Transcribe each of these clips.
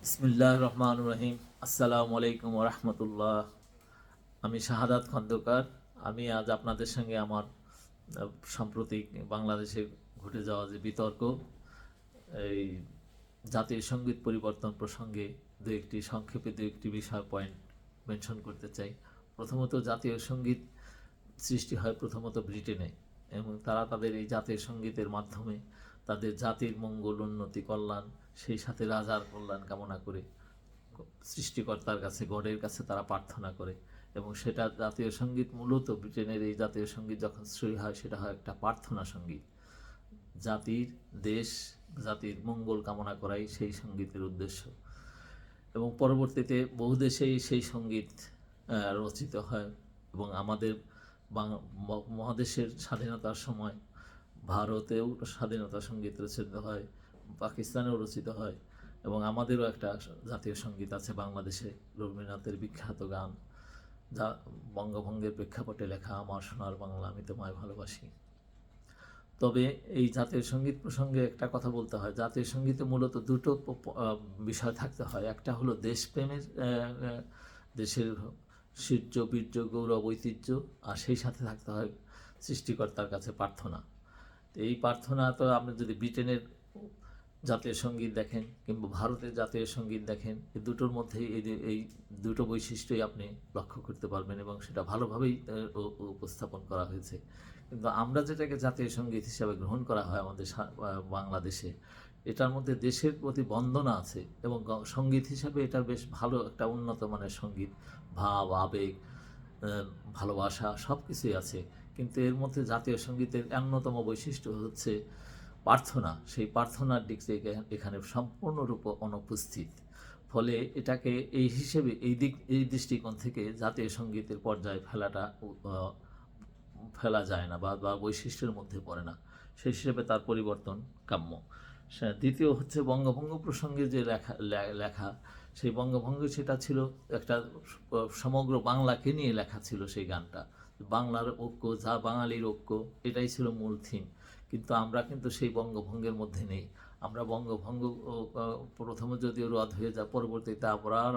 বিসমিল্লাহির রহমানির রহিম। আসসালামু আলাইকুম ওয়া রাহমাতুল্লাহ। আমি শাহাদাত খন্দকার। আমি আজ আপনাদের সঙ্গে আমার সাম্প্রতিক বাংলাদেশে ঘটে যাওয়া যে বিতর্ক, এই জাতীয় সঙ্গীত পরিবর্তন প্রসঙ্গে সংক্ষেপে দু একটি বিষয় পয়েন্ট মেনশন করতে চাই। প্রথমত, জাতীয় সঙ্গীত সৃষ্টি হয় প্রথমত ব্রিটেনে, এবং তারা তাদের এই জাতীয় সঙ্গীতের মাধ্যমে তাদের জাতির মঙ্গল, উন্নতি, কল্যাণ, সেই সাথে রাজার কল্যাণ কামনা করে সৃষ্টিকর্তার কাছে, গডের কাছে তারা প্রার্থনা করে। এবং সেটা জাতীয় সঙ্গীত, মূলত ব্রিটেনের এই জাতীয় সঙ্গীত যখন শুরু হয়, সেটা হয় একটা প্রার্থনা সঙ্গীত। জাতির, দেশ, জাতির মঙ্গল কামনা করাই সেই সঙ্গীতের উদ্দেশ্য। এবং পরবর্তীতে বহু দেশেই সেই সঙ্গীত রচিত হয়। এবং আমাদের মহাদেশের স্বাধীনতার সময় ভারতেও স্বাধীনতা সঙ্গীত রচিত হয়, পাকিস্তানেও রচিত হয়। এবং আমাদেরও একটা জাতীয় সঙ্গীত আছে বাংলাদেশে, রবীন্দ্রনাথের বিখ্যাত গান, যা বঙ্গভঙ্গের প্রেক্ষাপটে লেখা, আমার সোনার বাংলা আমি তোমায় ভালোবাসি। তবে এই জাতীয় সঙ্গীত প্রসঙ্গে একটা কথা বলতে হয়, জাতীয় সঙ্গীতে মূলত দুটো বিষয় থাকতে হয়। একটা হলো দেশপ্রেমের, দেশের শৌর্য, বীর্য, গৌরব, ঐতিহ্য, আর সেই সাথে থাকতে হয় সৃষ্টিকর্তার কাছে প্রার্থনা। তো এই প্রার্থনা, তো আপনি যদি ব্রিটেনের জাতীয় সঙ্গীত দেখেন কিংবা ভারতের জাতীয় সঙ্গীত দেখেন, এই দুটোর মধ্যেই এই দুটো বৈশিষ্ট্যই আপনি লক্ষ্য করতে পারবেন, এবং সেটা ভালোভাবেই উপস্থাপন করা হয়েছে। কিন্তু আমরা যেটাকে জাতীয় সঙ্গীত হিসাবে গ্রহণ করা হয় আমাদের বাংলাদেশে, এটার মধ্যে দেশের প্রতি বন্দনা আছে, এবং সঙ্গীত হিসাবে এটা বেশ ভালো একটা উন্নত মানের সঙ্গীত, ভাব, আবেগ, ভালোবাসা সব কিছুই আছে। কিন্তু এর মধ্যে জাতীয় সঙ্গীতের অন্যতম বৈশিষ্ট্য হচ্ছে প্রার্থনা। সেই প্রার্থনার দিক থেকে এখানে সম্পূর্ণরূপে অনুপস্থিত। ফলে এটাকে এই হিসেবে, এই দৃষ্টিকোণ থেকে জাতীয় সঙ্গীতের পর্যায়ে ফেলা যায় না, বা বৈশিষ্ট্যের মধ্যে পড়ে না। সেই হিসেবে তার পরিবর্তন কাম্য। দ্বিতীয় হচ্ছে বঙ্গভঙ্গ প্রসঙ্গে যে লেখা, সেই বঙ্গভঙ্গে সেটা ছিল একটা সমগ্র বাংলাকে নিয়ে লেখা ছিল সেই গানটা। বাংলার ঐক্য, যা বাঙালির ঐক্য, এটাই ছিল মূল থিম। কিন্তু আমরা কিন্তু সেই বঙ্গভঙ্গের মধ্যে নেই। আমরা বঙ্গভঙ্গ প্রথমে যদিও রদ হয়ে যায়, পরবর্তীতে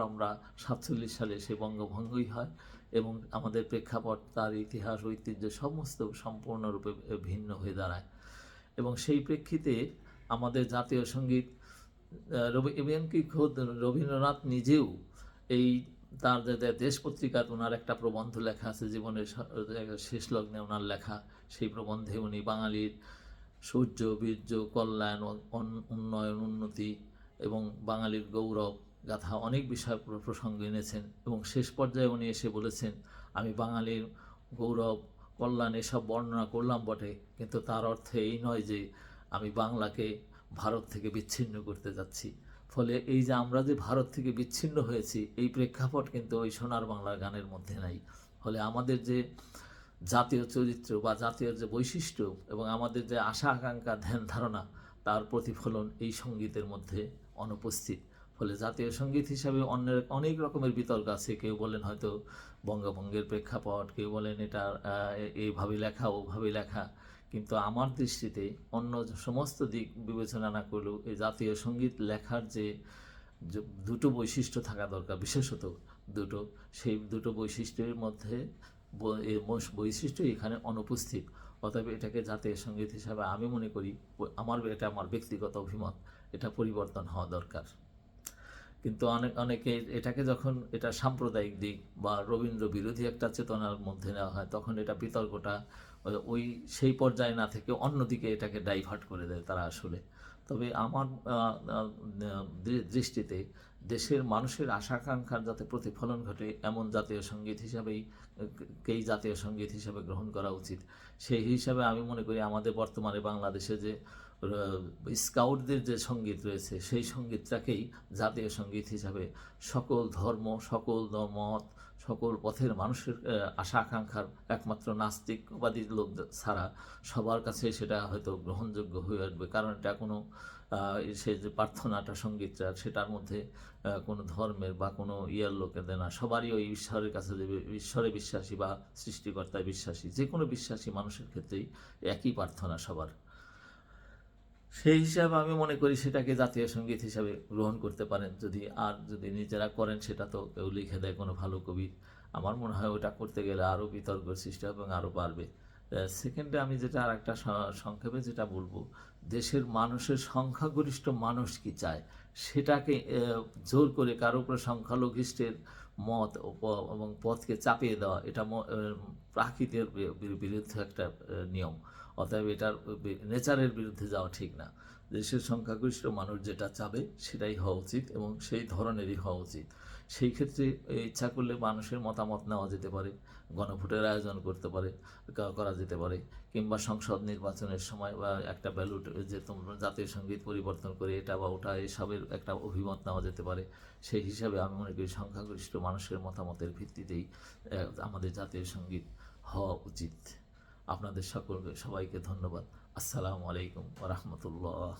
আমরা 47 সালে সেই বঙ্গভঙ্গই হয়, এবং আমাদের প্রেক্ষাপট, তার ইতিহাস, ঐতিহ্য সমস্ত সম্পূর্ণরূপে ভিন্ন হয়ে দাঁড়ায়। এবং সেই প্রেক্ষিতে আমাদের জাতীয় সঙ্গীত, এমনকি খোদ রবীন্দ্রনাথ নিজেও এই তার দেশ পত্রিকাতে ওনার একটা প্রবন্ধ লেখা আছে, জীবনের শেষ লগ্নে ওনার লেখা। সেই প্রবন্ধে উনি বাঙালির শৌর্য, বীর্য, কল্যাণ, উন্নয়ন, উন্নতি এবং বাঙালির গৌরব গাথা অনেক বিষয় প্রসঙ্গ এনেছেন। এবং শেষ পর্যায়ে উনি এসে বলেছেন, আমি বাঙালির গৌরব, কল্যাণ এসব বর্ণনা করলাম বটে, কিন্তু তার অর্থ এই নয় যে আমি বাংলাকে ভারত থেকে বিচ্ছিন্ন করতে যাচ্ছি। ফলে এই যে আমরা যে ভারত থেকে বিচ্ছিন্ন হয়েছি, এই প্রেক্ষাপট কিন্তু ওই সোনার বাংলার গানের মধ্যে নাই। ফলে আমাদের যে জাতীয় চরিত্র বা জাতীয় যে বৈশিষ্ট্য এবং আমাদের যে আশা আকাঙ্ক্ষা, ধ্যান ধারণা, তার প্রতিফলন এই সঙ্গীতের মধ্যে অনুপস্থিত। ফলে জাতীয় সঙ্গীত হিসাবে অনেক রকমের বিতর্ক আছে। কেউ বলেন হয়তো বঙ্গভঙ্গের প্রেক্ষাপট, কেউ বলেন এটা এইভাবে লেখা, ওভাবে লেখা। কিন্তু আমার দৃষ্টিতে অন্য সমস্ত দিক বিবেচনা না করলেও এই জাতীয় সঙ্গীত লেখার যে দুটো বৈশিষ্ট্য থাকা দরকার, বিশেষত দুটো, সেই দুটো বৈশিষ্ট্যের মধ্যে বৈশিষ্ট্য এখানে অনুপস্থিত। অতএব এটাকে জাতীয় সঙ্গীত হিসাবে আমি মনে করি, এটা আমার ব্যক্তিগত অভিমত, এটা পরিবর্তন হওয়া দরকার। কিন্তু অনেকে এটাকে যখন এটা সাম্প্রদায়িক দিক বা রবীন্দ্র বিরোধী একটা চেতনার মধ্যে নেওয়া হয়, তখন এটা বিতর্কটা সেই পর্যায়ে না থেকে অন্যদিকে এটাকে ডাইভার্ট করে দেয় তারা আসলে। তবে আমার দৃষ্টিতে দেশের মানুষের আশা আকাঙ্ক্ষার যাতে প্রতিফলন ঘটে, এমন জাতীয় সঙ্গীত হিসাবেই জাতীয় সঙ্গীত হিসাবে গ্রহণ করা উচিত। সেই হিসাবে আমি মনে করি আমাদের বর্তমানে বাংলাদেশে যে স্কাউটদের যে সঙ্গীত রয়েছে, সেই সঙ্গীতটাকেই জাতীয় সঙ্গীত হিসাবে সকল ধর্ম, সকল মত, সকল পথের মানুষের আশা আকাঙ্ক্ষার, একমাত্র নাস্তিকবাদী লোক ছাড়া সবার কাছে সেটা হয়তো গ্রহণযোগ্য হয়ে আসবে। কারণ এটা কোনো সে যে প্রার্থনাটা, সঙ্গীতটা, সেটার মধ্যে কোনো ধর্মের বা কোনো লোকেদের না, সবারই ওই ঈশ্বরের কাছে যে ঈশ্বরে বিশ্বাসী বা সৃষ্টিকর্তায় বিশ্বাসী, যে কোনো বিশ্বাসী মানুষের ক্ষেত্রেই একই প্রার্থনা সবার। সেই হিসাবে আমি মনে করি সেটাকে জাতীয় সঙ্গীত হিসাবে গ্রহণ করতে পারেন। যদি নিজেরা করেন, সেটা তো কেউ লিখে দেয় কোনো ভালো কবি, আমার মনে হয় ওটা করতে গেলে আরও বিতর্ক সৃষ্টি হবে এবং আরও বাড়বে। সেকেন্ডে আমি যেটা আর একটা সংক্ষেপে যেটা বলবো, দেশের মানুষের সংখ্যাগরিষ্ঠ মানুষ কি চায় সেটাকে জোর করে কারো উপরে সংখ্যালঘিষ্ঠের মত এবং পথকে চাপিয়ে দেওয়া, এটা প্রাকৃতের বিরুদ্ধে একটা নিয়ম। অতএব এটার নেচারের বিরুদ্ধে যাওয়া ঠিক না। দেশের সংখ্যাগরিষ্ঠ মানুষ যেটা চাবে সেটাই হওয়া উচিত এবং সেই ধরনেরই হওয়া উচিত। সেই ক্ষেত্রে ইচ্ছা করলে মানুষের মতামত নেওয়া যেতে পারে, গণভোটের আয়োজন করতে পারে, করা যেতে পারে, কিংবা সংসদ নির্বাচনের সময় বা একটা ব্যালট, যে তোমরা জাতীয় সঙ্গীত পরিবর্তন করে এটা বা ওটা, এসবের একটা অভিমত নেওয়া যেতে পারে। সেই হিসাবে আমি মনে করি সংখ্যাগরিষ্ঠ মানুষের মতামতের ভিত্তিতেই আমাদের জাতীয় সঙ্গীত হওয়া উচিত। আপনাদের সবাইকে ধন্যবাদ। আসসালামু আলাইকুম ওয়া রাহমাতুল্লাহ।